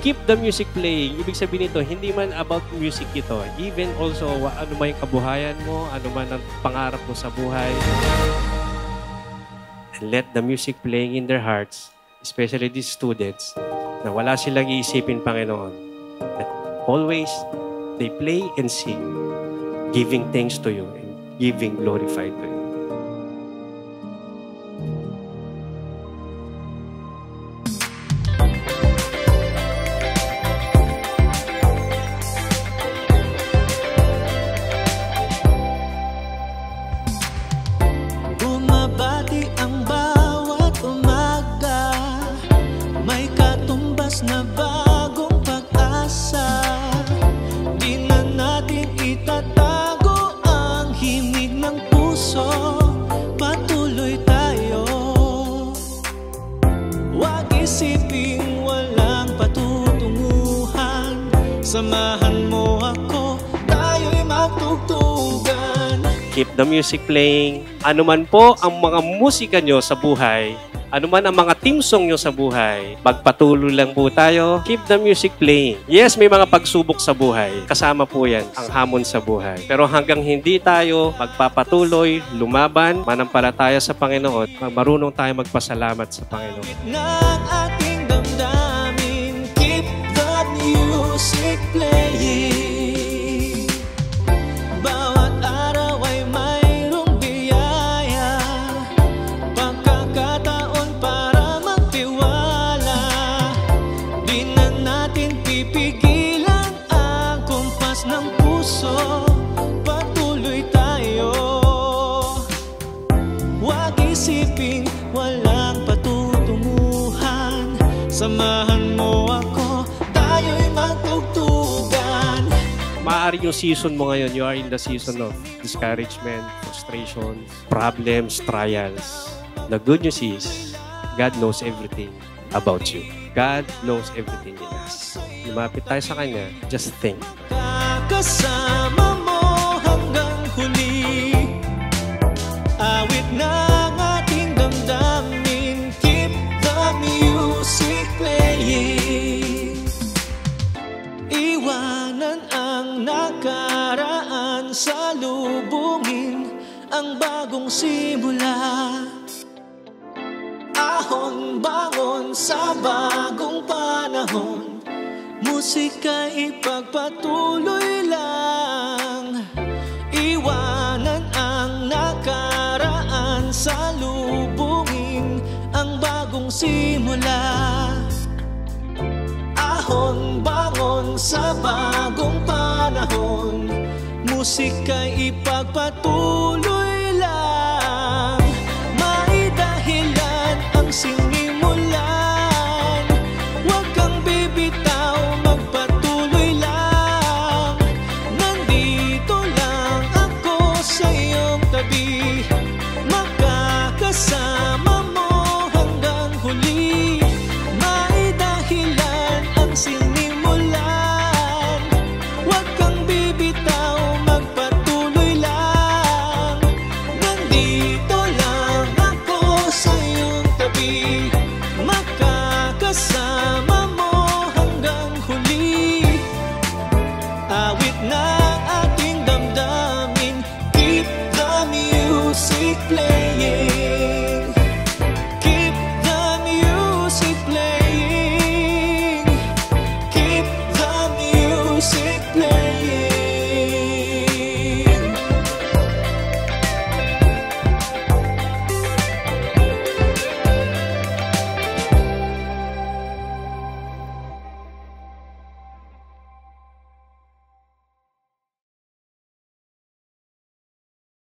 Keep the music playing. Ibig sabihin nito, hindi man about music ito. Even also, ano man yung kabuhayan mo, ano man ang pangarap mo sa buhay. And let the music playing in their hearts, especially these students, na wala silang iisipin, Panginoon. That always, they play and sing, giving thanks to you and giving glorified to you. Bumabati ang bawat umaga, may katumbas na bagong pag-asa. Di na natin itatago ang himig ng puso, patuloy tayo. Huwag isiping walang patutunguhan, samahan mo ako, tayo'y magtugtugan. Keep the music playing. Ano man po ang mga musika nyo sa buhay, ano man ang mga team song nyo sa buhay, magpatuloy lang po tayo. Keep the music playing. Yes, may mga pagsubok sa buhay. Kasama po yan ang hamon sa buhay. Pero hanggang hindi tayo magpapatuloy, lumaban, manampalataya sa Panginoon, marunong tayo magpasalamat sa Panginoon. Ng ating damdamin, keep the music playing. Bawat araw ay mayroong biyaya, pagkakataon para magtiwala. Di na natin pipigilan ang kumpas ng puso, patuloy tayo. Huwag isiping walang patutunguhan, samahan mo ako, tayo'y magtugtugan. Maaari yung season mo ngayon, you are in the season of discouragement, frustration, problems, trials. The good news is, God knows everything about you. God knows everything in us. Lumapit tayo sa Kanya, just think. Kakasama mo hanggang huli, awit ng ating damdamin, keep the music playing. Iwanan ang nakaraan, salubungin ang bagong simula. Ahon bangon sa bagong panahon, musika ipagpatuloy lang. Iwanan ang nakaraan, salubungin ang bagong simula. Ahon bangon sa bagong panahon, musika ipagpatuloy lang. May dahilan ang sinimulan, huwag kang bibitaw, magpatuloy lang. Nandito lang ako sa iyong tabi, makakasama mo hanggang huli. May dahilan ang sinimulan, huwag kang bibitaw, magpatuloy lang. Nandito lang ako sa iyong tabi,